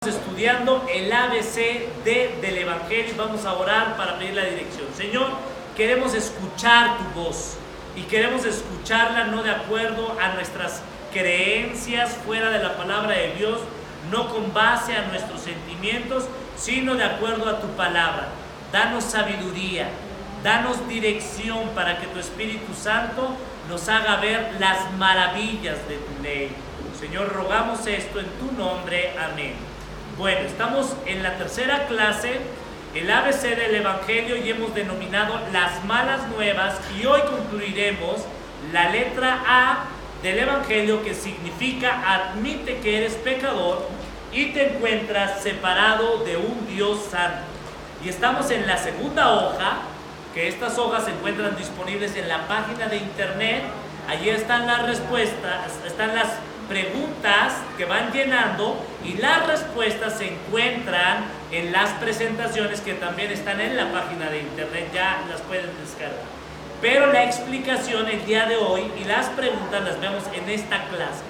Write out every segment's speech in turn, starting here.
Estudiando el ABC del Evangelio, y vamos a orar para pedir la dirección. Señor, queremos escuchar tu voz y queremos escucharla no de acuerdo a nuestras creencias fuera de la palabra de Dios, no con base a nuestros sentimientos, sino de acuerdo a tu palabra. Danos sabiduría, danos dirección para que tu Espíritu Santo nos haga ver las maravillas de tu ley. Señor, rogamos esto en tu nombre. Amén. Bueno, estamos en la tercera clase, el ABC del Evangelio, y hemos denominado las malas nuevas, y hoy concluiremos la letra A del Evangelio, que significa admite que eres pecador y te encuentras separado de un Dios santo. Y estamos en la segunda hoja, que estas hojas se encuentran disponibles en la página de internet. Allí están las respuestas, están las preguntas que van llenando, y las respuestas se encuentran en las presentaciones que también están en la página de internet, ya las pueden descargar. Pero la explicación el día de hoy y las preguntas las vemos en esta clase.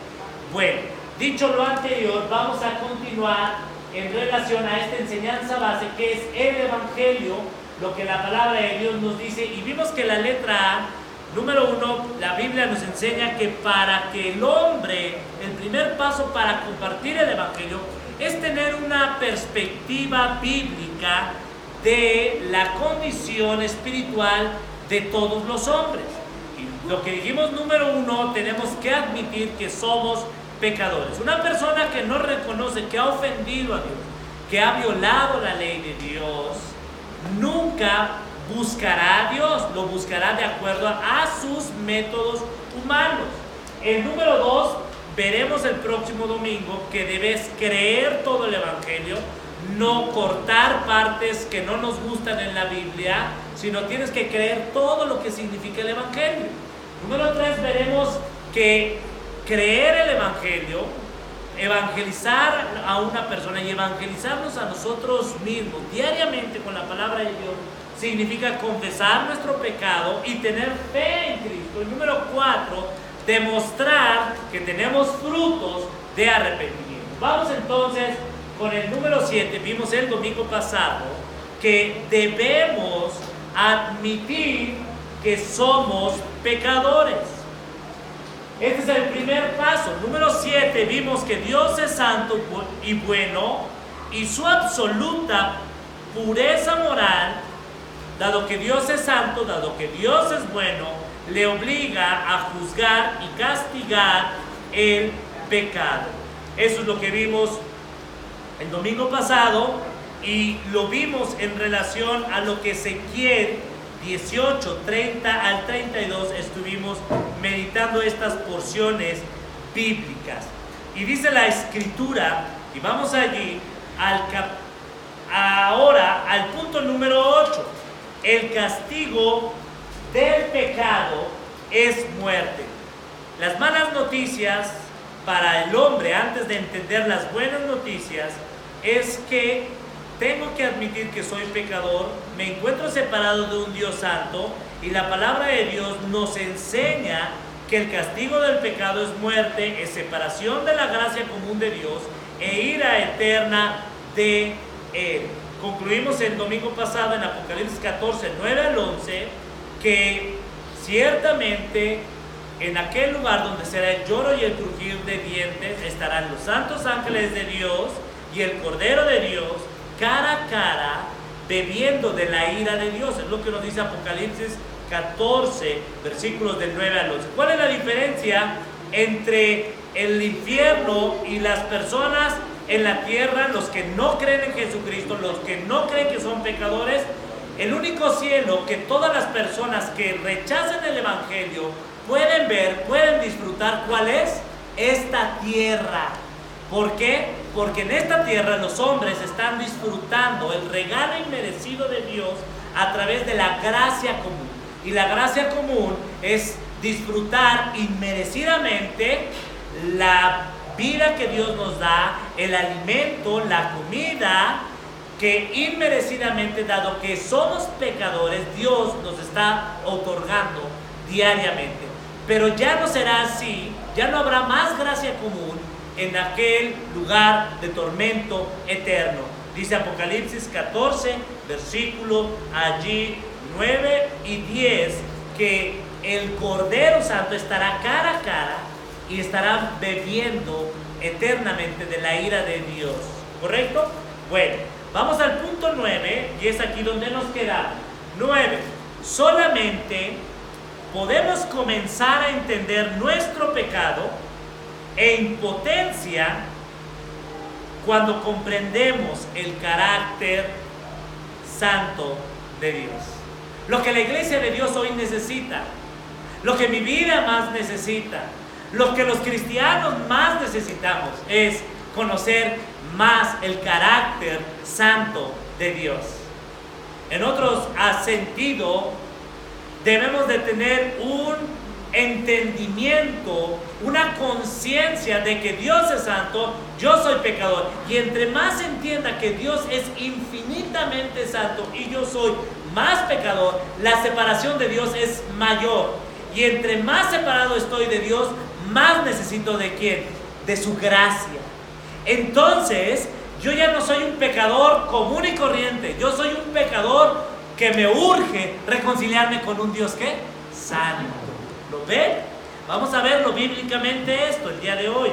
Bueno, dicho lo anterior, vamos a continuar en relación a esta enseñanza base que es el Evangelio, lo que la palabra de Dios nos dice, y vimos que la letra A, número 1, la Biblia nos enseña que para que el hombre, el primer paso para compartir el Evangelio es tener una perspectiva bíblica de la condición espiritual de todos los hombres. Y lo que dijimos, número 1, tenemos que admitir que somos pecadores. Una persona que no reconoce que ha ofendido a Dios, que ha violado la ley de Dios, nunca buscará a Dios, lo buscará de acuerdo a sus métodos humanos. El número 2, veremos el próximo domingo que debes creer todo el Evangelio, no cortar partes que no nos gustan en la Biblia, sino tienes que creer todo lo que significa el Evangelio. Número 3, veremos que creer el Evangelio, evangelizar a una persona y evangelizarnos a nosotros mismos diariamente con la palabra de Dios, significa confesar nuestro pecado y tener fe en Cristo. El número 4, demostrar que tenemos frutos de arrepentimiento. Vamos entonces con el número 7. Vimos el domingo pasado que debemos admitir que somos pecadores. Este es el primer paso. Número 7, vimos que Dios es santo y bueno, y su absoluta pureza moral, dado que Dios es santo, dado que Dios es bueno, le obliga a juzgar y castigar el pecado. Eso es lo que vimos el domingo pasado, y lo vimos en relación a lo que Ezequiel 18, 30 al 32, estuvimos meditando estas porciones bíblicas. Y dice la Escritura, y vamos allí, ahora al punto número 8. El castigo del pecado es muerte. Las malas noticias para el hombre, antes de entender las buenas noticias, es que tengo que admitir que soy pecador, me encuentro separado de un Dios santo, y la palabra de Dios nos enseña que el castigo del pecado es muerte, es separación de la gracia común de Dios e ira eterna de Él. Concluimos el domingo pasado en Apocalipsis 14, 9 al 11, que ciertamente en aquel lugar donde será el lloro y el crujir de dientes, estarán los santos ángeles de Dios y el Cordero de Dios, cara a cara, bebiendo de la ira de Dios. Es lo que nos dice Apocalipsis 14, versículos del 9 al 11. ¿Cuál es la diferencia entre el infierno y las personas en la tierra, los que no creen en Jesucristo, los que no creen que son pecadores? El único cielo que todas las personas que rechazan el Evangelio pueden ver, pueden disfrutar, ¿cuál es? Esta tierra. ¿Por qué? Porque en esta tierra los hombres están disfrutando el regalo inmerecido de Dios a través de la gracia común. Y la gracia común es disfrutar inmerecidamente la vida que Dios nos da, el alimento, la comida que inmerecidamente, dado que somos pecadores, Dios nos está otorgando diariamente. Pero ya no será así, ya no habrá más gracia común, en aquel lugar de tormento eterno. Dice Apocalipsis 14, versículo allí 9 y 10, que el Cordero Santo estará cara a cara y estará bebiendo eternamente de la ira de Dios. ¿Correcto? Bueno, vamos al punto 9, y es aquí donde nos quedamos. 9. Solamente podemos comenzar a entender nuestro pecado e impotencia cuando comprendemos el carácter santo de Dios. Lo que la iglesia de Dios hoy necesita, lo que mi vida más necesita, lo que los cristianos más necesitamos es conocer más el carácter santo de Dios. En otros sentido, debemos de tener un entendimiento, una conciencia de que Dios es santo, yo soy pecador. Y entre más entienda que Dios es infinitamente santo y yo soy más pecador, la separación de Dios es mayor. Y entre más separado estoy de Dios, más necesito de ¿quién? De su gracia. Entonces, yo ya no soy un pecador común y corriente, yo soy un pecador que me urge reconciliarme con un Dios ¿qué? Santo. ¿Lo ven? Vamos a verlo bíblicamente esto el día de hoy.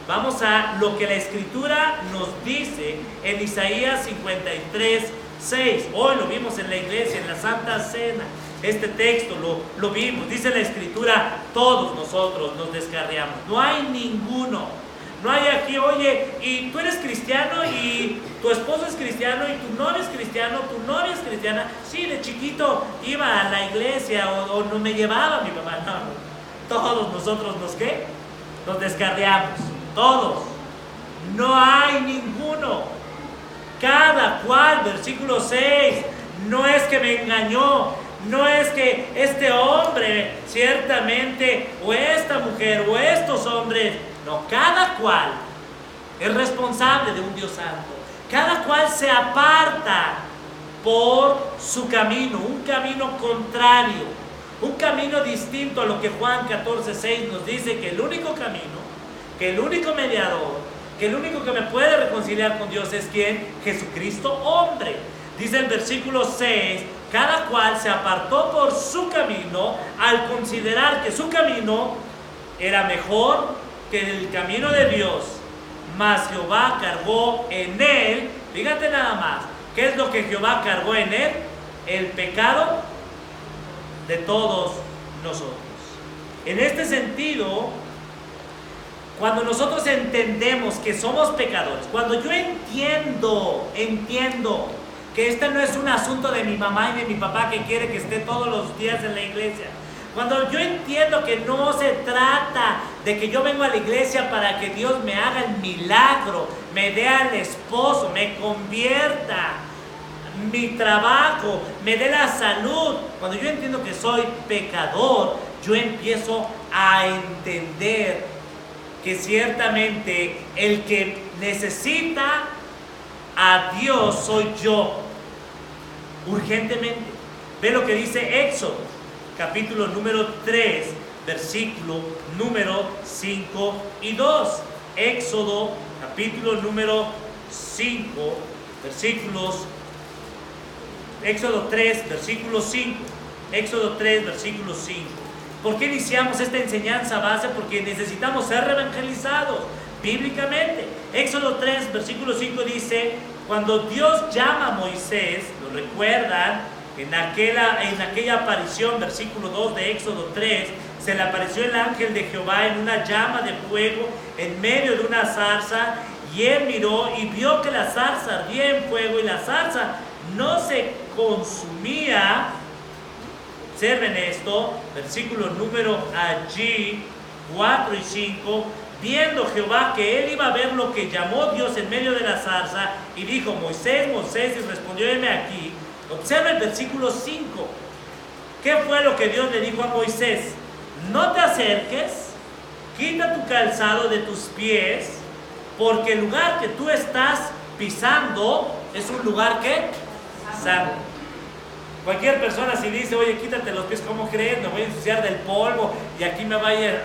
Vamos a lo que la Escritura nos dice en Isaías 53, 6. Hoy lo vimos en la iglesia, en la Santa Cena. Este texto lo vimos. Dice la Escritura, todos nosotros nos descarriamos. No hay ninguno. No hay aquí, oye, y tú eres cristiano y tu esposo es cristiano y tu novio es cristiano, tu novia es cristiana. Sí, de chiquito iba a la iglesia o no me llevaba mi mamá. No, todos nosotros ¿qué? Nos descarriamos, todos. No hay ninguno. Cada cual, versículo 6, no es que me engañó, no es que este hombre ciertamente, o esta mujer, o estos hombres. No, cada cual es responsable de un Dios santo. Cada cual se aparta por su camino, un camino contrario, un camino distinto a lo que Juan 14:6 nos dice, que el único camino, que el único mediador, que el único que me puede reconciliar con Dios es ¿quién? Jesucristo hombre. Dice el versículo 6, cada cual se apartó por su camino al considerar que su camino era mejor que el camino de Dios, mas Jehová cargó en él. Fíjate nada más, ¿qué es lo que Jehová cargó en él? El pecado de todos nosotros. En este sentido, cuando nosotros entendemos que somos pecadores, cuando yo entiendo que este no es un asunto de mi mamá y de mi papá que quiere que esté todos los días en la iglesia, cuando yo entiendo que no se trata de que yo vengo a la iglesia para que Dios me haga el milagro, me dé al esposo, me convierta, mi trabajo, me dé la salud. Cuando yo entiendo que soy pecador, yo empiezo a entender que ciertamente el que necesita a Dios soy yo, urgentemente. Ve lo que dice Éxodo capítulo número 3, versículo número 5 y 2. Éxodo, capítulo número 5, versículos. Éxodo 3, versículo 5. Éxodo 3, versículo 5. ¿Por qué iniciamos esta enseñanza base? Porque necesitamos ser evangelizados bíblicamente. Éxodo 3, versículo 5 dice, cuando Dios llama a Moisés, ¿lo recuerdan? En aquella aparición, versículo 2 de Éxodo 3, se le apareció el ángel de Jehová en una llama de fuego en medio de una zarza, y él miró y vio que la zarza ardía en fuego y la zarza no se consumía. Observen esto, versículo número allí 4 y 5. Viendo Jehová que él iba a ver lo que llamó Dios en medio de la zarza, y dijo, Moisés, Moisés, y respondió, heme aquí. Observa el versículo 5. ¿Qué fue lo que Dios le dijo a Moisés? No te acerques, quita tu calzado de tus pies, porque el lugar que tú estás pisando es un lugar que santo. Cualquier persona si dice, oye, quítate los pies, ¿cómo crees? Me voy a ensuciar del polvo y aquí me vaya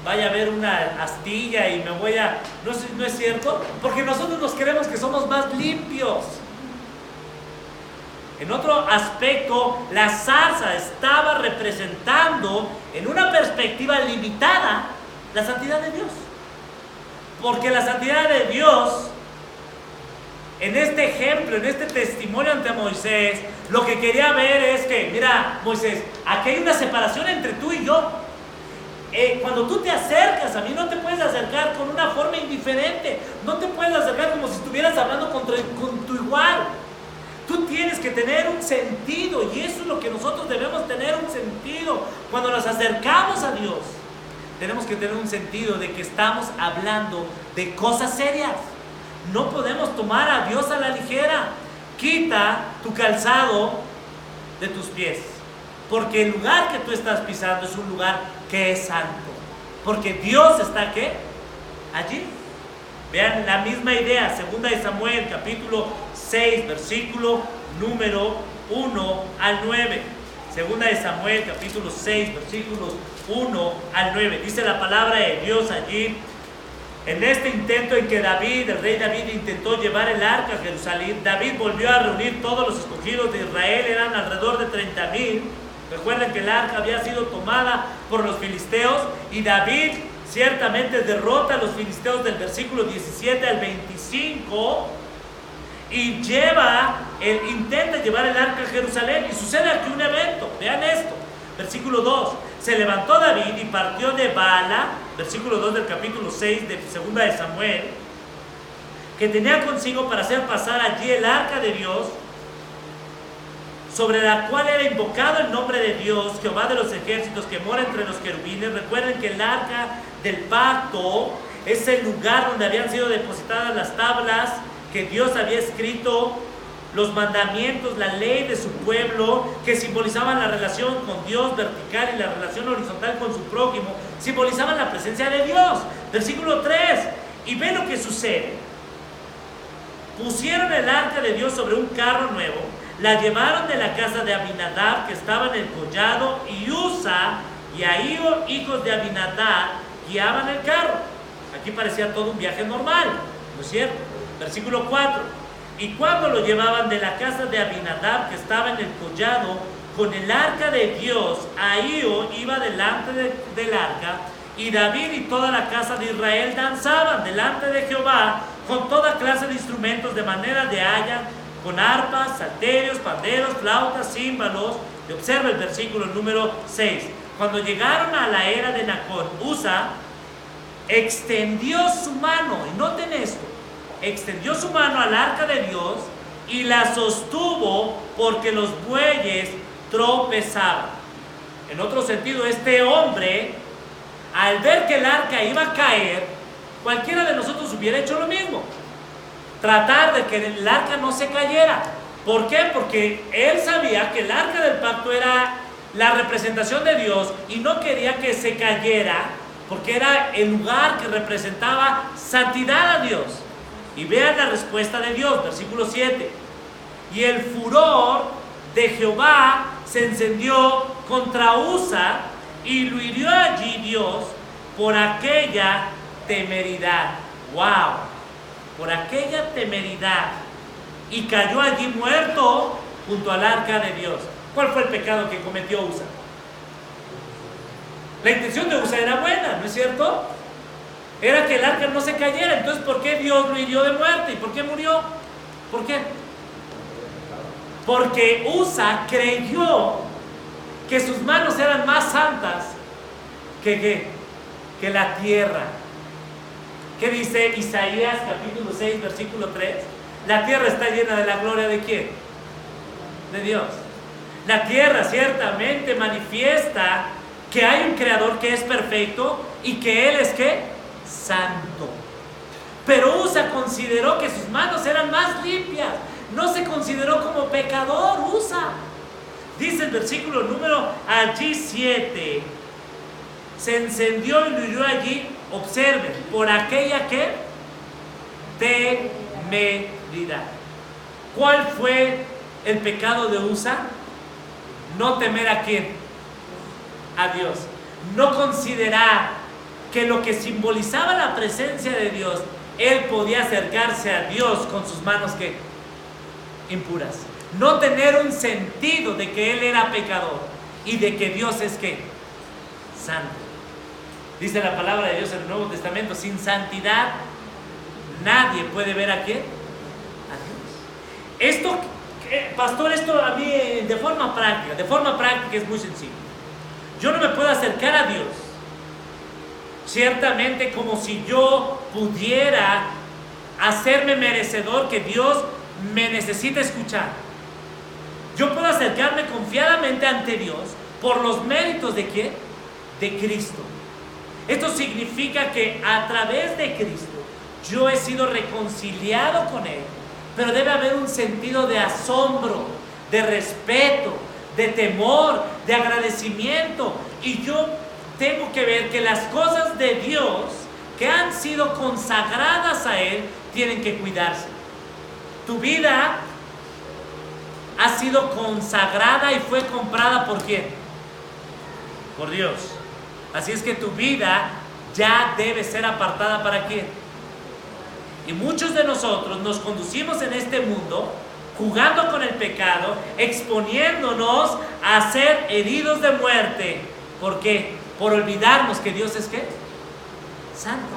vaya a haber una astilla y me voy a... ¿No es cierto? Porque nosotros nos creemos que somos más limpios. En otro aspecto, la zarza estaba representando en una perspectiva limitada la santidad de Dios. Porque la santidad de Dios, en este ejemplo, en este testimonio ante Moisés, lo que quería ver es que, mira, Moisés, aquí hay una separación entre tú y yo. Cuando tú te acercas a mí, no te puedes acercar con una forma indiferente. No te puedes acercar como si estuvieras hablando con tu igual. Tú tienes que tener un sentido, y eso es lo que nosotros debemos tener, un sentido. Cuando nos acercamos a Dios, tenemos que tener un sentido de que estamos hablando de cosas serias. No podemos tomar a Dios a la ligera. Quita tu calzado de tus pies, porque el lugar que tú estás pisando es un lugar que es santo, porque Dios está ¿qué? Allí. Vean la misma idea, 2 de Samuel, capítulo 6, versículo número 1 al 9. 2 de Samuel, capítulo 6, versículos 1 al 9. Dice la palabra de Dios allí: en este intento en que el rey David intentó llevar el arca a Jerusalén, David volvió a reunir todos los escogidos de Israel, eran alrededor de 30,000. Recuerden que el arca había sido tomada por los filisteos, y David ciertamente derrota a los filisteos del versículo 17 al 25 y intenta llevar el arca a Jerusalén, y sucede aquí un evento. Vean esto, versículo 2: se levantó David y partió de Baala, versículo 2 del capítulo 6 de 2 de Samuel, que tenía consigo para hacer pasar allí el arca de Dios, sobre la cual era invocado el nombre de Dios, Jehová de los ejércitos, que mora entre los querubines. Recuerden que el arca del pacto es el lugar donde habían sido depositadas las tablas que Dios había escrito, los mandamientos, la ley de su pueblo, que simbolizaban la relación con Dios vertical y la relación horizontal con su prójimo, simbolizaban la presencia de Dios. Versículo 3, y ve lo que sucede: pusieron el arca de Dios sobre un carro nuevo, la llevaron de la casa de Abinadab, que estaba en el collado, y Usa y Ahío, hijos de Abinadab, guiaban el carro. Aquí parecía todo un viaje normal, ¿no es cierto? Versículo 4: y cuando lo llevaban de la casa de Abinadab, que estaba en el collado, con el arca de Dios, Ahío iba delante del arca, y David y toda la casa de Israel danzaban delante de Jehová con toda clase de instrumentos de manera de haya, con arpas, salterios, panderos, flautas, címbalos. Y observa el versículo número 6. Cuando llegaron a la era de Nacón, Usa extendió su mano, y noten esto, extendió su mano al arca de Dios y la sostuvo porque los bueyes tropezaban. En otro sentido, este hombre, al ver que el arca iba a caer, cualquiera de nosotros hubiera hecho lo mismo: tratar de que el arca no se cayera. ¿Por qué? Porque él sabía que el arca del pacto era la representación de Dios y no quería que se cayera, porque era el lugar que representaba santidad a Dios. Y vean la respuesta de Dios, versículo 7: y el furor de Jehová se encendió contra Usa, y lo hirió allí Dios por aquella temeridad. ¡Wow! Por aquella temeridad, y cayó allí muerto junto al arca de Dios. ¿Cuál fue el pecado que cometió Usa? La intención de Usa era buena, ¿no es cierto? Era que el arca no se cayera. Entonces, ¿por qué Dios lo hirió de muerte? ¿Y por qué murió? ¿Por qué? Porque Usa creyó que sus manos eran más santas que la tierra. ¿Qué dice Isaías capítulo 6, versículo 3? La tierra está llena de la gloria ¿de quién? De Dios. La tierra ciertamente manifiesta que hay un creador que es perfecto y que Él es ¿qué? Santo. Pero Usa consideró que sus manos eran más limpias. No se consideró como pecador Usa. Dice el versículo número allí 7: se encendió y lo hirió allí, observen, por aquella que temeridad. ¿Cuál fue el pecado de Usa? No temer a quién, a Dios. No considerar que lo que simbolizaba la presencia de Dios, él podía acercarse a Dios con sus manos que impuras. No tener un sentido de que él era pecador y de que Dios es que santo. Dice la palabra de Dios en el Nuevo Testamento, sin santidad nadie puede ver a quién, a Dios. Esto, pastor, esto a mí de forma práctica es muy sencillo. Yo no me puedo acercar a Dios ciertamente como si yo pudiera hacerme merecedor que Dios me necesita escuchar. Yo puedo acercarme confiadamente ante Dios por los méritos de ¿quién? De Cristo. Esto significa que a través de Cristo yo he sido reconciliado con Él, pero debe haber un sentido de asombro, de respeto, de temor, de agradecimiento, y yo tengo que ver que las cosas de Dios que han sido consagradas a Él tienen que cuidarse. Tu vida ha sido consagrada y fue comprada ¿por quién? Por Dios. Así es que tu vida ya debe ser apartada ¿para quién? Y muchos de nosotros nos conducimos en este mundo jugando con el pecado, exponiéndonos a ser heridos de muerte. ¿Por qué? Por olvidarnos que Dios es ¿qué? Santo.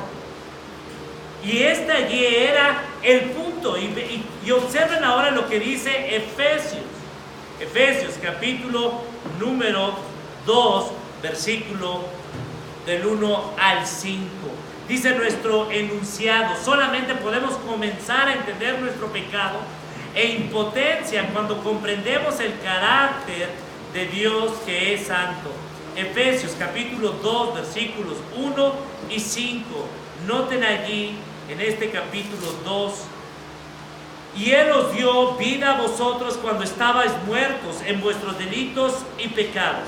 Y este allí era el punto. Y observen ahora lo que dice Efesios. Efesios capítulo número 2, versículo del 1 al 5. Dice nuestro enunciado: solamente podemos comenzar a entender nuestro pecado e impotencia cuando comprendemos el carácter de Dios que es santo. Efesios capítulo 2, versículos 1 y 5. Noten allí en este capítulo 2: y Él os dio vida a vosotros cuando estabais muertos en vuestros delitos y pecados.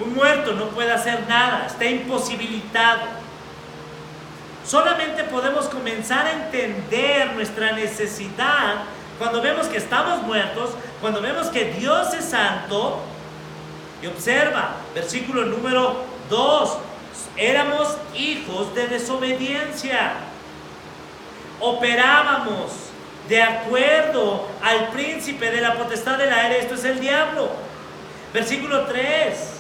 Un muerto no puede hacer nada, está imposibilitado. Solamente podemos comenzar a entender nuestra necesidad cuando vemos que estamos muertos, cuando vemos que Dios es santo. Y observa, versículo número 2: éramos hijos de desobediencia, operábamos de acuerdo al príncipe de la potestad del aire, esto es el diablo. Versículo 3: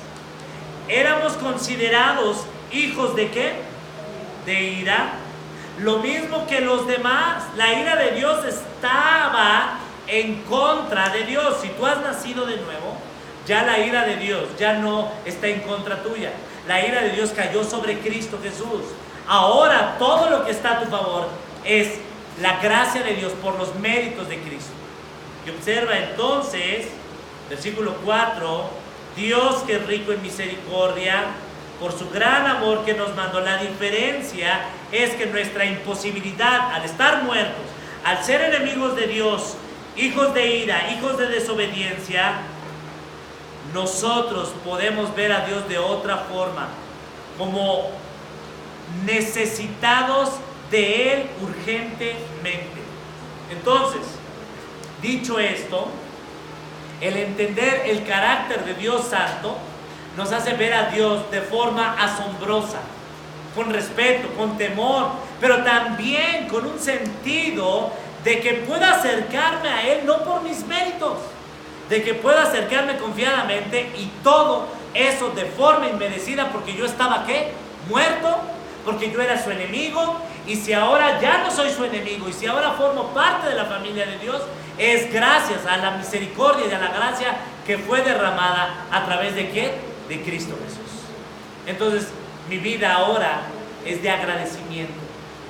éramos considerados hijos de ¿qué? De ira, lo mismo que los demás. La ira de Dios estaba en contra de Dios. Si tú has nacido de nuevo, ya la ira de Dios ya no está en contra tuya. La ira de Dios cayó sobre Cristo Jesús. Ahora todo lo que está a tu favor es la gracia de Dios por los méritos de Cristo. Y observa entonces, versículo 4: Dios, que es rico en misericordia, por su gran amor que nos mandó. La diferencia es que nuestra imposibilidad, al estar muertos, al ser enemigos de Dios, hijos de ira, hijos de desobediencia, nosotros podemos ver a Dios de otra forma, como necesitados de Él urgentemente. Entonces, dicho esto, el entender el carácter de Dios santo nos hace ver a Dios de forma asombrosa, con respeto, con temor, pero también con un sentido de que pueda acercarme a Él no por mis méritos, de que pueda acercarme confiadamente, y todo eso de forma inmerecida, porque yo estaba ¿qué? Muerto, porque yo era su enemigo. Y si ahora ya no soy su enemigo, y si ahora formo parte de la familia de Dios, es gracias a la misericordia y a la gracia que fue derramada a través de ¿quién? De Cristo Jesús. Entonces mi vida ahora es de agradecimiento.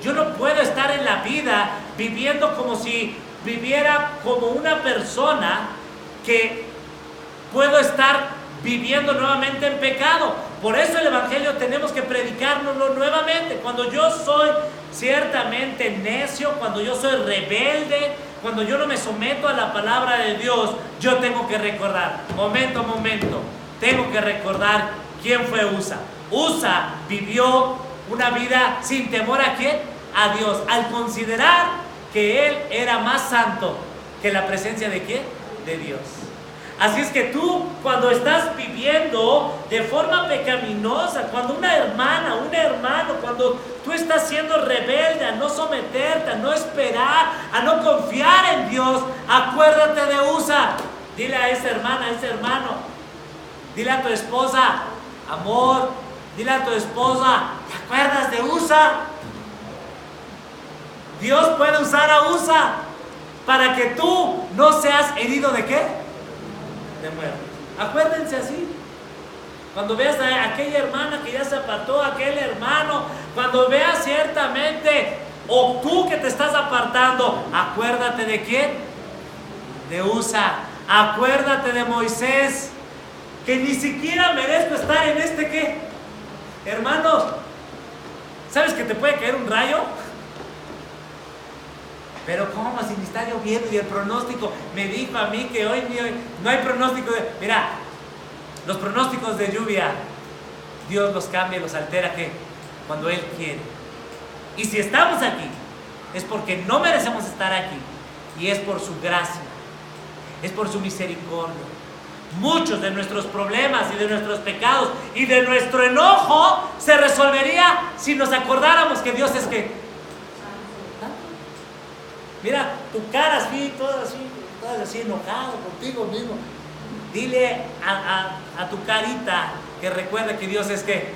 Yo no puedo estar en la vida viviendo como si viviera como una persona que puedo estar viviendo nuevamente en pecado. Por eso el Evangelio tenemos que predicárnoslo nuevamente. Cuando yo soy ciertamente necio, cuando yo soy rebelde, cuando yo no me someto a la palabra de Dios, yo tengo que recordar, momento, tengo que recordar quién fue Usa. Usa vivió una vida sin temor ¿a quién? A Dios, al considerar que él era más santo que la presencia de ¿quién? De Dios. Así es que tú, cuando estás viviendo de forma pecaminosa, cuando una hermana, un hermano, cuando tú estás siendo rebelde a no someterte, a no esperar, a no confiar en Dios, acuérdate de Usa. Dile a esa hermana, a ese hermano, dile a tu esposa, amor, dile a tu esposa, ¿te acuerdas de Usa? Dios puede usar a Usa para que tú no seas herido ¿de qué? De muerte. Acuérdense así. Cuando veas a aquella hermana que ya se apartó, a aquel hermano, cuando veas ciertamente, o tú que te estás apartando, acuérdate de quién, de Usa. Acuérdate de Moisés, que ni siquiera merezco estar en este ¿qué? Hermanos, ¿sabes que te puede caer un rayo? Pero ¿cómo? Si me está lloviendo y el pronóstico me dijo a mí que hoy no hay pronóstico de... Mira, los pronósticos de lluvia, Dios los cambia, los altera, ¿qué? Cuando Él quiere. Y si estamos aquí, es porque no merecemos estar aquí. Y es por su gracia, es por su misericordia. Muchos de nuestros problemas y de nuestros pecados y de nuestro enojo se resolvería si nos acordáramos que Dios es ¿qué? Mira, tu cara así, todas así enojado contigo mismo. Dile a tu carita que recuerde que Dios es ¿qué?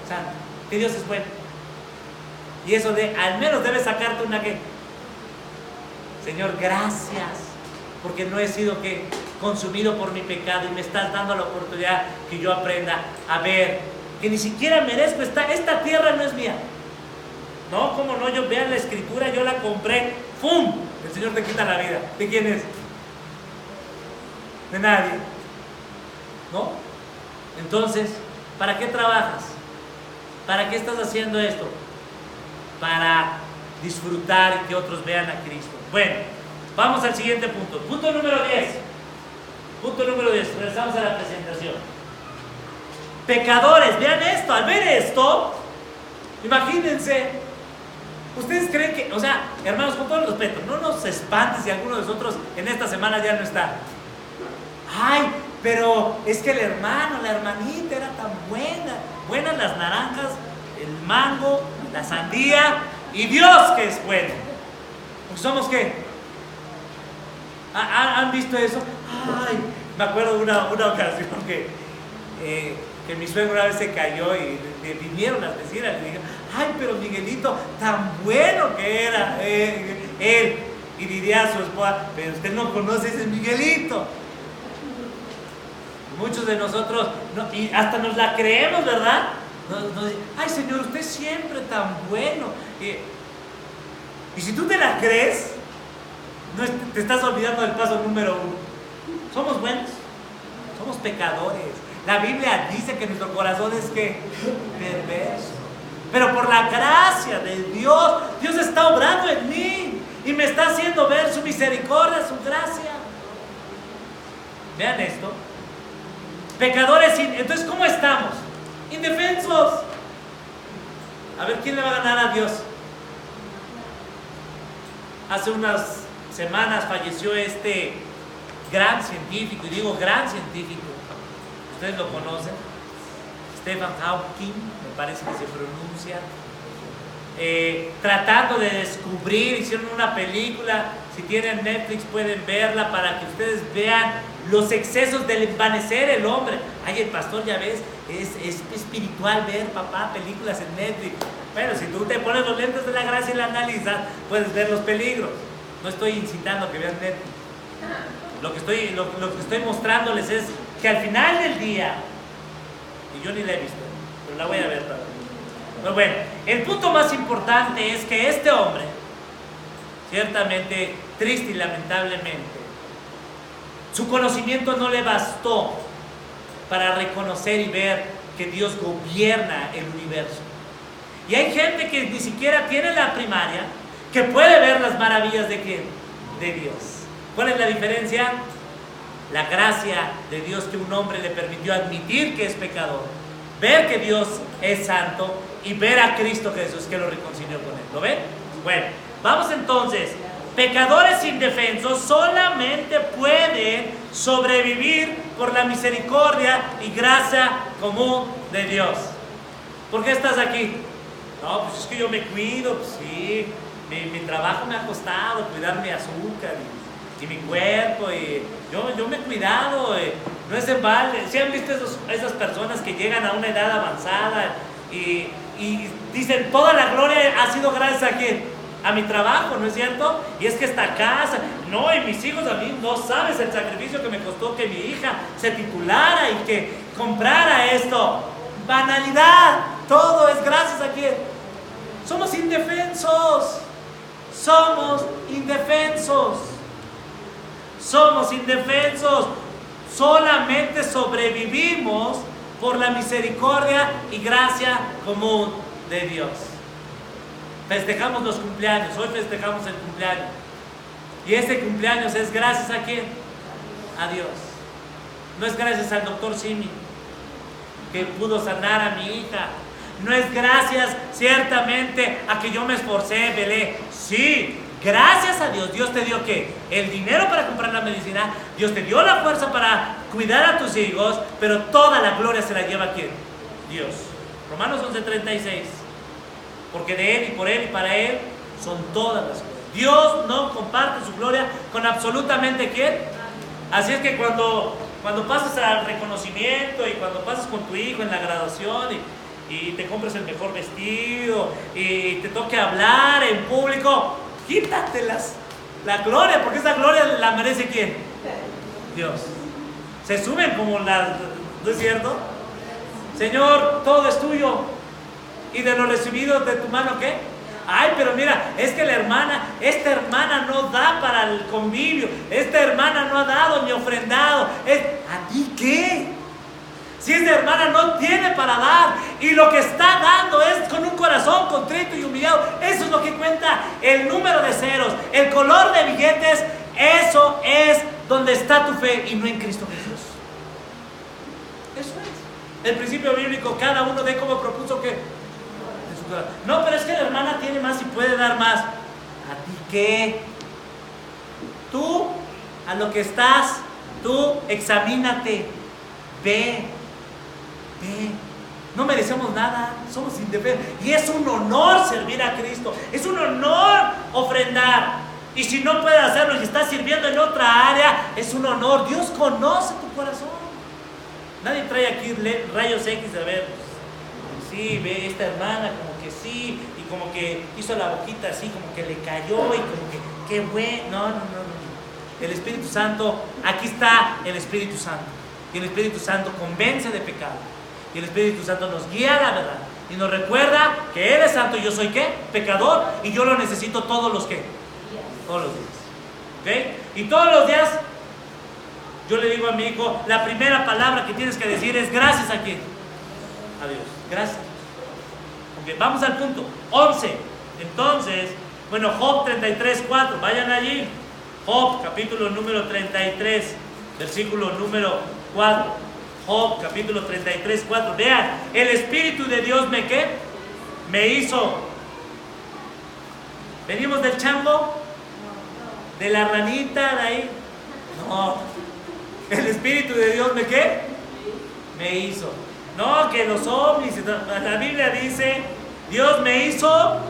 Santo, que Dios es bueno. Y eso al menos debe sacarte una ¿qué? Señor, gracias, porque no he sido ¿qué? Consumido por mi pecado y me estás dando la oportunidad que yo aprenda a ver que ni siquiera merezco esta tierra no es mía. No, cómo no, yo vean la escritura, yo la compré, ¡pum! El Señor te quita la vida. ¿De quién es? De nadie. ¿No? Entonces, ¿para qué trabajas? ¿Para qué estás haciendo esto? Para disfrutar y que otros vean a Cristo. Bueno, vamos al siguiente punto. Punto número 10. Punto número 10. Regresamos a la presentación. Pecadores, vean esto. Al ver esto, imagínense. ¿Ustedes creen que, o sea, hermanos, con todo el respeto, no nos espantes si alguno de nosotros en esta semana ya no está? Ay, pero es que el hermano, la hermanita era tan buena. Buenas las naranjas, el mango, la sandía y Dios que es bueno. Pues somos ¿qué? ¿Han visto eso? Ay, me acuerdo de una ocasión que mi suegro una vez se cayó y le vinieron las vecinas y le dijeron, ay, pero Miguelito, tan bueno que era él. Y diría a su esposa, pero usted no conoce ese Miguelito. Muchos de nosotros, y hasta nos la creemos, ¿verdad? Ay, Señor, usted siempre tan bueno. Y si tú te la crees, te estás olvidando del paso número 1. Somos buenos, somos pecadores. La Biblia dice que nuestro corazón es ¿qué? Perverso. Pero por la gracia de Dios, Dios está obrando en mí y me está haciendo ver su misericordia, su gracia. Vean esto. Pecadores, entonces ¿cómo estamos? Indefensos. A ver, ¿quién le va a ganar a Dios? Hace unas semanas falleció este gran científico, y digo gran científico, ustedes lo conocen, Stephen Hawking, me parece que se pronuncia, tratando de descubrir, hicieron una película, si tienen Netflix pueden verla para que ustedes vean los excesos del envanecer el hombre. Ay, el pastor, ya ves, es espiritual ver, papá, películas en Netflix. Bueno, si tú te pones los lentes de la gracia y la analizas, puedes ver los peligros. No estoy incitando a que vean Netflix. Lo que estoy mostrándoles es que al final del día, y yo ni la he visto, pero la voy a ver todavía. Pero bueno, el punto más importante es que este hombre, ciertamente triste y lamentablemente, su conocimiento no le bastó para reconocer y ver que Dios gobierna el universo. Y hay gente que ni siquiera tiene la primaria, que puede ver las maravillas de ¿quién? De Dios. ¿Cuál es la diferencia? La gracia de Dios que un hombre le permitió admitir que es pecador, ver que Dios es santo y ver a Cristo Jesús que lo reconcilió con él. ¿Lo ven? Bueno, vamos entonces pecadores indefensos solamente pueden sobrevivir por la misericordia y gracia común de Dios. ¿Por qué estás aquí? No, pues es que yo me cuido, pues sí, mi trabajo me ha costado cuidar mi azúcar y mi cuerpo, y yo me he cuidado, no es en balde. ¿Sí han visto esas personas que llegan a una edad avanzada y dicen, toda la gloria ha sido gracias a quién? A mi trabajo, ¿no es cierto? Y es que esta casa, no, y mis hijos, a mí no sabes el sacrificio que me costó que mi hija se titulara y que comprara esto. Banalidad, todo es gracias a quién. Somos indefensos, somos indefensos, somos indefensos. Solamente sobrevivimos por la misericordia y gracia común de Dios. Festejamos los cumpleaños, hoy festejamos el cumpleaños. Y este cumpleaños es gracias a quién? A Dios. No es gracias al doctor Simi, que pudo sanar a mi hija. No es gracias ciertamente a que yo me esforcé, velé. Sí, gracias a Dios. Dios te dio ¿qué? El dinero para comprar la medicina. Dios te dio la fuerza para cuidar a tus hijos. Pero toda la gloria se la lleva ¿quién? Dios. Romanos 11:36. Porque de Él y por Él y para Él son todas las cosas. Dios no comparte su gloria con absolutamente ¿quién? Así es que cuando pasas al reconocimiento y cuando pasas con tu hijo en la graduación y te compres el mejor vestido y te toque hablar en público, quítate la gloria, porque esa gloria la merece ¿quién? Dios. Se suben como las, ¿no es cierto? Señor, todo es tuyo. Y de lo recibido de tu mano, ¿qué? Ay, pero mira, es que esta hermana no da para el convivio, esta hermana no ha dado ni ofrendado. ¿A ti qué? Si esta hermana no tiene para dar y lo que está dando es con un corazón contrito y humillado, eso es lo que cuenta. El número de ceros, el color de billetes, eso es donde está tu fe y no en Cristo Jesús. Eso es. El principio bíblico, cada uno de cómo propuso que... No, pero es que la hermana tiene más y puede dar más. ¿A ti qué? Tú, a lo que estás, tú examínate, ve. No merecemos nada, somos indefensos. Y es un honor servir a Cristo, es un honor ofrendar. Y si no puedes hacerlo y estás sirviendo en otra área, es un honor. Dios conoce tu corazón. Nadie trae aquí rayos X de ver. Sí, ve esta hermana como que sí, y como que hizo la boquita así, como que le cayó y como que, qué bueno. No. El Espíritu Santo, aquí está el Espíritu Santo. Y el Espíritu Santo convence de pecado. Y el Espíritu Santo nos guía a la verdad. Y nos recuerda que Él es santo y yo soy ¿qué? Pecador. Y yo lo necesito todos los ¿qué? Todos los días. ¿Ok? Y todos los días yo le digo a mi hijo, la primera palabra que tienes que decir es gracias a quién? A Dios. Gracias. Okay, vamos al punto 11. Entonces, bueno, Job 33:4. Vayan allí. Job, capítulo número 33, versículo número 4. Job, capítulo 33:4. Vean, el Espíritu de Dios me ¿qué? Me hizo. ¿Venimos del chango? ¿De la ranita de ahí? No. El Espíritu de Dios me ¿qué? Me hizo. No, que los ovnis, la Biblia dice, Dios me hizo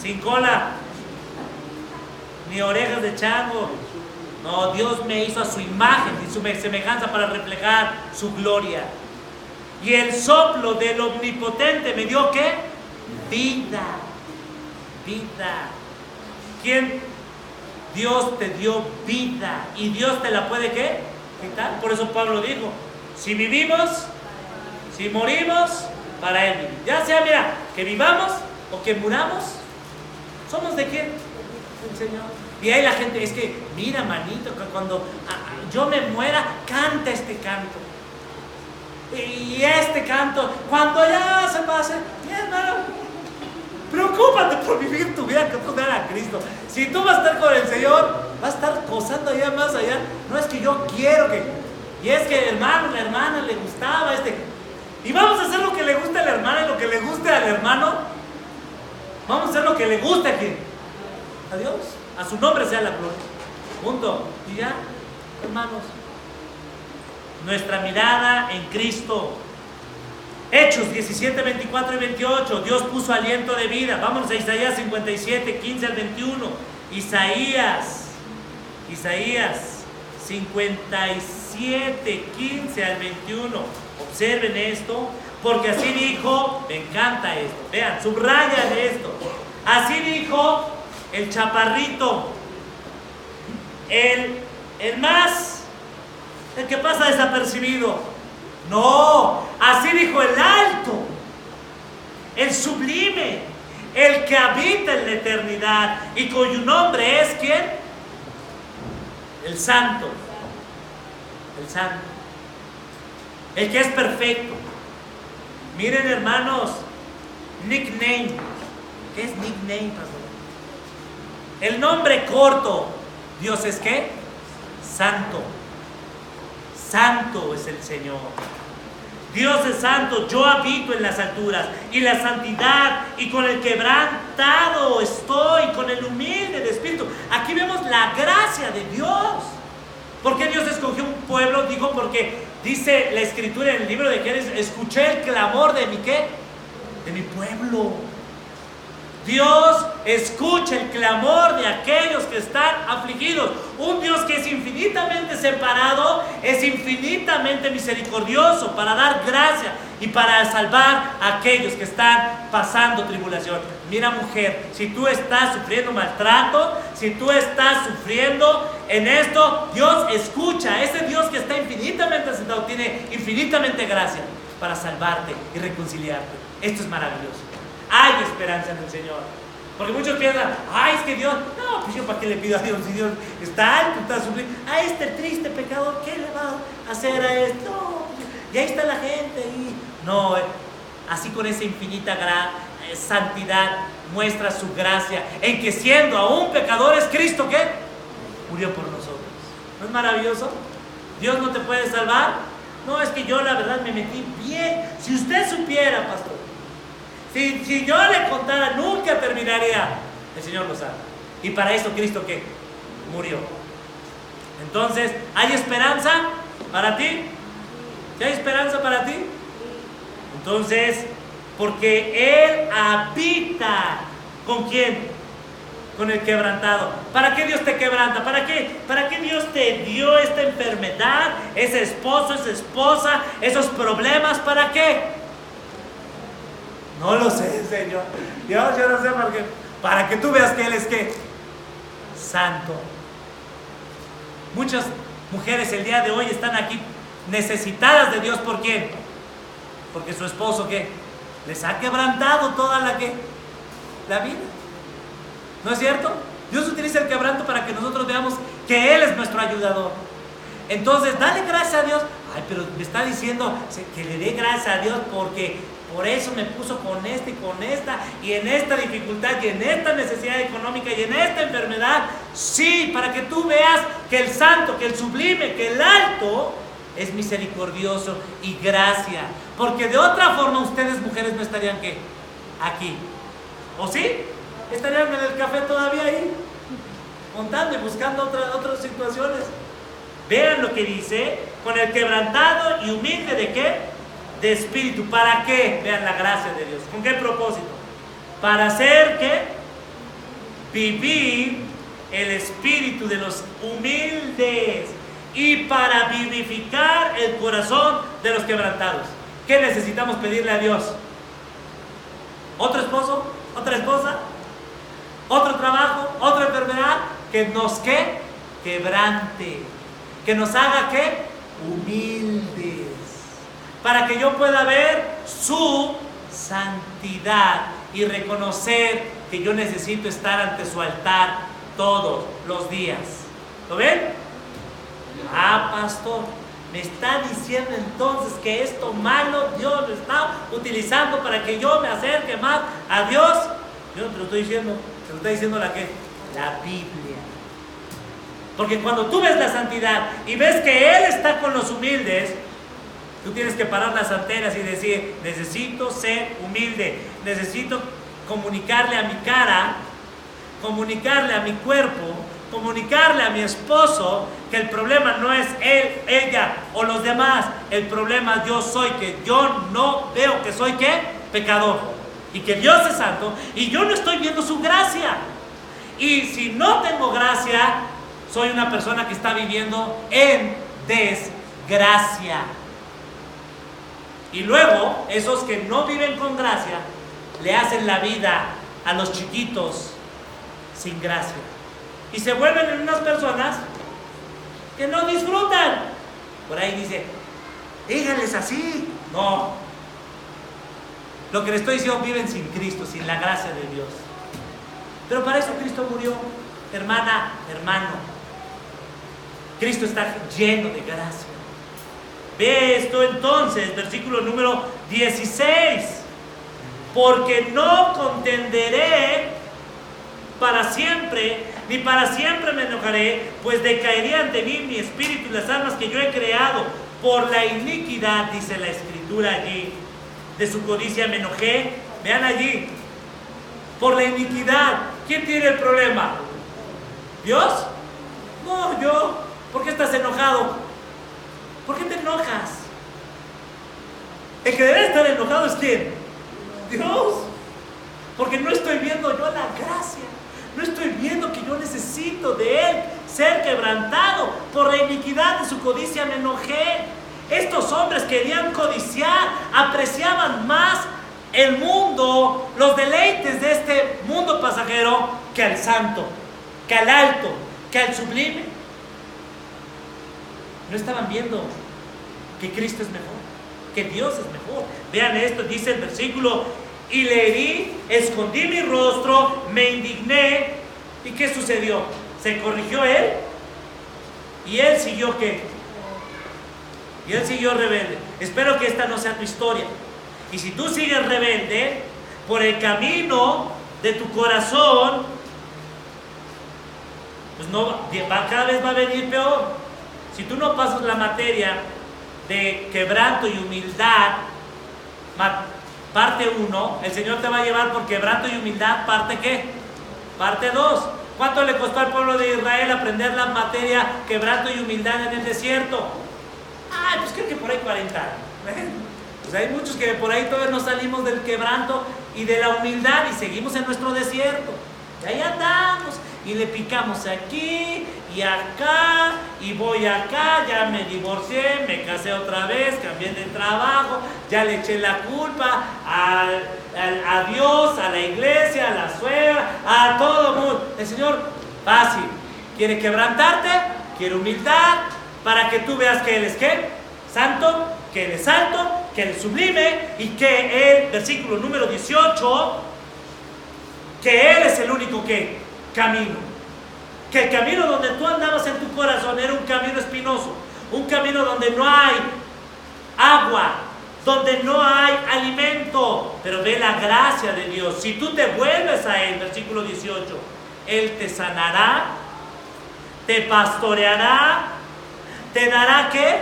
sin cola, ni orejas de chango. No, Dios me hizo a su imagen y su semejanza para reflejar su gloria. Y el soplo del Omnipotente me dio ¿qué? Vida. ¿Quién? Dios te dio vida y Dios te la puede ¿qué? Quitar. Por eso Pablo dijo, si vivimos, si morimos, para Él vivir. Ya sea, mira, que vivamos o que muramos, ¿somos de quién? Del Señor. Y ahí la gente, es que, mira, manito, que cuando yo me muera, canta este canto. Y este canto, cuando ya se pase, mi hermano, preocúpate por vivir tu vida que tú dar a Cristo. Si tú vas a estar con el Señor, vas a estar gozando allá más allá. No es que yo quiero que... Y es que el hermano, la hermana le gustaba y vamos a hacer lo que le guste a la hermana y lo que le guste al hermano. Vamos a hacer lo que le guste a quién. a Dios. A su nombre sea la gloria. Punto. Y ya, hermanos. Nuestra mirada en Cristo. Hechos 17, 24 y 28. Dios puso aliento de vida. Vámonos a Isaías 57, 15 al 21. Isaías 57, 15 al 21. Observen esto, porque así dijo, me encanta esto. Vean, subrayan esto. Así dijo el chaparrito, el que pasa desapercibido. No, así dijo el alto, el sublime, el que habita en la eternidad y cuyo nombre es ¿quién? El santo, el que es perfecto. Miren, hermanos, nickname. ¿Qué es nickname, pastor? El nombre corto. Dios es ¿qué? Santo. Santo es el Señor. Dios es santo. Yo habito en las alturas y la santidad, y con el quebrantado estoy, con el humilde de espíritu. Aquí vemos la gracia de Dios. ¿Por qué Dios escogió un pueblo? Digo, porque dice la escritura en el libro de Génesis: escuché el clamor de mi ¿qué? De mi pueblo. Dios escucha el clamor de aquellos que están afligidos. Un Dios que es infinitamente separado, es infinitamente misericordioso para dar gracia y para salvar a aquellos que están pasando tribulación. Mira, mujer, si tú estás sufriendo maltrato, si tú estás sufriendo en esto, Dios escucha. Ese Dios que está infinitamente sentado tiene infinitamente gracia para salvarte y reconciliarte. Esto es maravilloso. Hay esperanza en el Señor. Porque muchos piensan, ay, es que Dios, no, pues yo para qué le pido a Dios si Dios está alto, está sufriendo. A este triste pecador, ¿qué le va a hacer a esto? No, y ahí está la gente. No, así con esa infinita santidad muestra su gracia en que siendo aún pecadores, Cristo ¿qué? Murió por nosotros. ¿No es maravilloso? ¿Dios no te puede salvar? No, es que yo la verdad me metí bien. Si usted supiera, pastor, si yo le contara, nunca terminaría. El Señor lo sabe. Y para eso Cristo ¿qué? Murió. Entonces, ¿hay esperanza para ti? ¿Sí hay esperanza para ti? Entonces, porque Él habita. ¿Con quién? Con el quebrantado. ¿Para qué Dios te quebranta? ¿Para qué Dios te dio esta enfermedad, ese esposo, esa esposa, esos problemas? ¿Para qué? No lo sé, Señor. Dios, yo no sé por qué. Para que tú veas que Él es ¿qué? Santo. Muchas mujeres el día de hoy están aquí necesitadas de Dios. ¿Por qué? Porque su esposo ¿qué? Les ha quebrantado toda la vida. ¿No es cierto? Dios utiliza el quebranto para que nosotros veamos que Él es nuestro ayudador. Entonces, dale gracias a Dios. Ay, pero me está diciendo que le dé gracias a Dios porque por eso me puso con este y con esta, y en esta dificultad, y en esta necesidad económica, y en esta enfermedad. Sí, para que tú veas que el santo, que el sublime, que el alto es misericordioso y gracia. Porque de otra forma ustedes, mujeres, no estarían ¿qué? Aquí. ¿O sí? Estarían en el café todavía ahí, montando y buscando otras situaciones. Vean lo que dice: con el quebrantado y humilde ¿de qué? De espíritu. ¿Para qué? Vean la gracia de Dios. ¿Con qué propósito? Para hacer ¿qué? Vivir el espíritu de los humildes y para vivificar el corazón de los quebrantados. ¿Qué necesitamos pedirle a Dios? ¿Otro esposo? ¿Otra esposa? ¿Otro trabajo? ¿Otra enfermedad? Que nos ¿qué? Quebrante. Que nos haga ¿qué? Humildes. Para que yo pueda ver su santidad y reconocer que yo necesito estar ante su altar todos los días. ¿Lo ven? Ah, pastor, me está diciendo entonces que esto malo Dios lo está utilizando para que yo me acerque más a Dios. Yo no te lo estoy diciendo, te lo está diciendo la Biblia. Porque cuando tú ves la santidad y ves que Él está con los humildes, tú tienes que parar las antenas y decir: necesito ser humilde, necesito comunicarle a mi cara comunicarle a mi cuerpo, comunicarle a mi esposo que el problema no es él, ella o los demás. El problema yo soy, que yo no veo que soy ¿qué? Pecador. Y que Dios es santo y yo no estoy viendo su gracia. Y si no tengo gracia, soy una persona que está viviendo en desgracia. Y luego, esos que no viven con gracia, le hacen la vida a los chiquitos sin gracia. Y se vuelven en unas personas que no disfrutan. Por ahí dice, díganles así. No. Lo que les estoy diciendo, viven sin Cristo, sin la gracia de Dios. Pero para eso Cristo murió, hermana, hermano. Cristo está lleno de gracia. Ve esto entonces, versículo número 16. Porque no contenderé para siempre, ni para siempre me enojaré, pues decaería ante mí mi espíritu y las almas que yo he creado. Por la iniquidad, dice la Escritura allí, de su codicia me enojé. Vean allí, por la iniquidad. ¿Quién tiene el problema? ¿Dios? No, yo. ¿Por qué estás enojado? ¿Por qué te enojas? El que debe estar enojado es ¿quién? Dios. Porque no estoy viendo yo la gracia. No estoy viendo que yo necesito de Él ser quebrantado. Por la iniquidad de su codicia me enojé. Estos hombres querían codiciar, apreciaban más el mundo, los deleites de este mundo pasajero, que al santo, que al alto, que al sublime. No estaban viendo que Cristo es mejor, que Dios es mejor. Vean esto, dice el versículo: y le herí, escondí mi rostro, me indigné. ¿Y qué sucedió? ¿Se corrigió él? ¿Y él siguió qué? Y él siguió rebelde. Espero que esta no sea tu historia. Y si tú sigues rebelde por el camino de tu corazón, pues no, cada vez va a venir peor. Si tú no pasas la materia de quebranto y humildad, parte 1, el Señor te va a llevar por quebranto y humildad, parte ¿qué? Parte 2. ¿Cuánto le costó al pueblo de Israel aprender la materia quebranto y humildad en el desierto? Ay, pues creo que por ahí 40 años. Pues hay muchos que por ahí todavía no salimos del quebranto y de la humildad y seguimos en nuestro desierto. Y ahí andamos y le picamos aquí y acá y voy acá, ya me divorcié, me casé otra vez, cambié de trabajo, ya le eché la culpa a Dios, a la iglesia, a la suegra, a todo el mundo. El Señor, fácil, quiere quebrantarte, quiere humildad, para que tú veas que Él es ¿qué? Santo, que Él es alto, que Él es sublime y que Él, versículo número 18, que Él es el único que camino. Que el camino donde tú andabas en tu corazón era un camino espinoso, un camino donde no hay agua, donde no hay alimento, pero ve la gracia de Dios. Si tú te vuelves a Él, versículo 18, Él te sanará, te pastoreará, te dará ¿qué?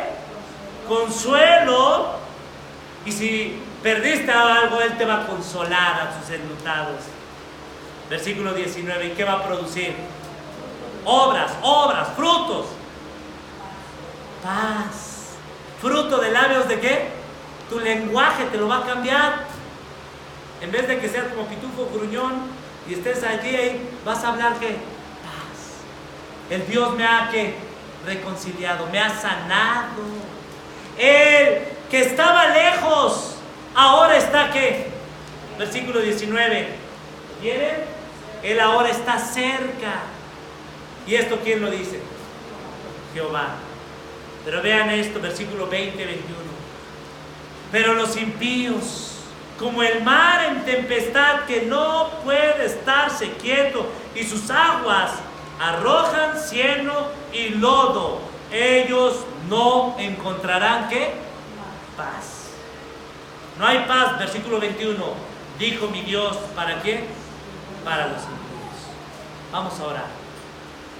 Consuelo. Y si perdiste algo, Él te va a consolar a sus enlutados. Versículo 19, ¿y qué va a producir? Obras, frutos. Paz. ¿Fruto de labios de qué? Tu lenguaje te lo va a cambiar. En vez de que seas como pitufo gruñón y estés allí, vas a hablar ¿qué? Paz. El Dios me ha ¿qué? Reconciliado, me ha sanado. Él que estaba lejos, ahora está ¿qué? Versículo 19. ¿Quieren? Él ahora está cerca. ¿Y esto quién lo dice? Jehová. Pero vean esto, versículo 20, 21. Pero los impíos, como el mar en tempestad que no puede estarse quieto, y sus aguas arrojan cieno y lodo, ellos no encontrarán ¿qué? Paz. No hay paz, versículo 21. Dijo mi Dios, ¿para quién? Para los impíos. Vamos a orar.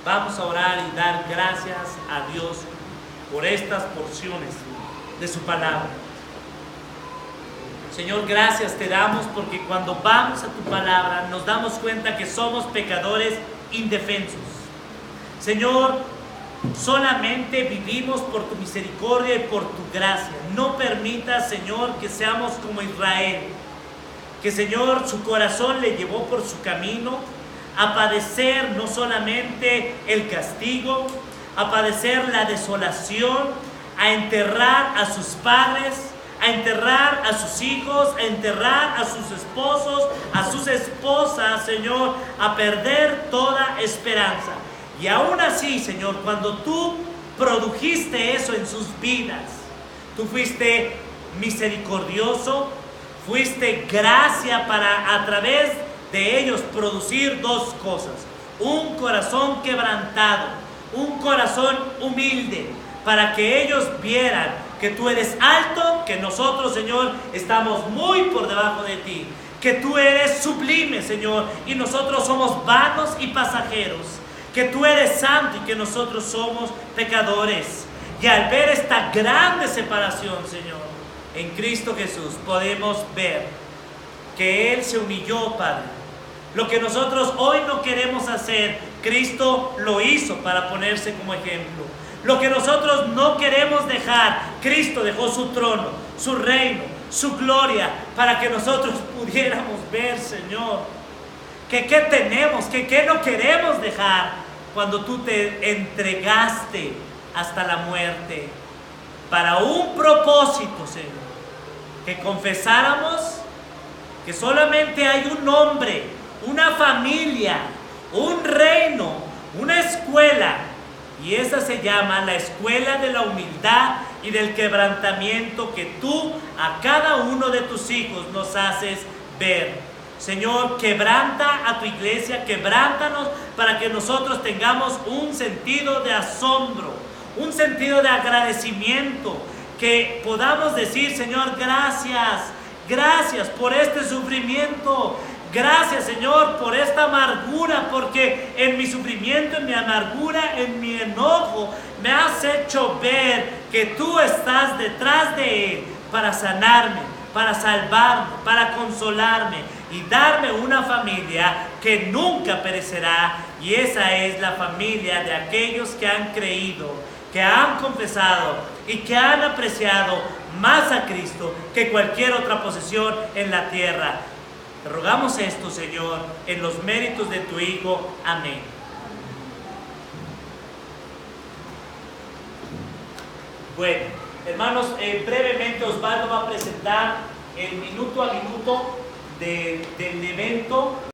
Vamos a orar y dar gracias a Dios por estas porciones de su palabra. Señor, gracias te damos porque cuando vamos a tu palabra nos damos cuenta que somos pecadores indefensos. Señor, solamente vivimos por tu misericordia y por tu gracia. No permitas, Señor, que seamos como Israel, que, Señor, su corazón le llevó por su camino a padecer no solamente el castigo, a padecer la desolación, a enterrar a sus padres, a enterrar a sus hijos, a enterrar a sus esposos, a sus esposas, Señor, a perder toda esperanza. Y aún así, Señor, cuando tú produjiste eso en sus vidas, tú fuiste misericordioso, fuiste gracia para a través de ellos producir dos cosas: un corazón quebrantado, un corazón humilde, para que ellos vieran que tú eres alto, que nosotros, Señor, estamos muy por debajo de ti, que tú eres sublime, Señor, y nosotros somos vanos y pasajeros, que tú eres santo y que nosotros somos pecadores. Y al ver esta grande separación, Señor, en Cristo Jesús podemos ver que Él se humilló, Padre. Lo que nosotros hoy no queremos hacer, Cristo lo hizo para ponerse como ejemplo. Lo que nosotros no queremos dejar, Cristo dejó su trono, su reino, su gloria, para que nosotros pudiéramos ver, Señor, que qué tenemos, que qué no queremos dejar cuando tú te entregaste hasta la muerte, para un propósito, Señor, que confesáramos que solamente hay un hombre, una familia, un reino, una escuela, y esa se llama la escuela de la humildad y del quebrantamiento que tú a cada uno de tus hijos nos haces ver. Señor, quebranta a tu iglesia, quebrántanos para que nosotros tengamos un sentido de asombro, un sentido de agradecimiento, que podamos decir, Señor, gracias, gracias por este sufrimiento. Gracias, Señor, por esta amargura, porque en mi sufrimiento, en mi amargura, en mi enojo, me has hecho ver que tú estás detrás de él para sanarme, para salvarme, para consolarme y darme una familia que nunca perecerá. Y esa es la familia de aquellos que han creído, que han confesado y que han apreciado más a Cristo que cualquier otra posesión en la tierra. Te rogamos esto, Señor, en los méritos de tu Hijo. Amén. Bueno, hermanos, brevemente Osvaldo va a presentar el minuto a minuto del evento.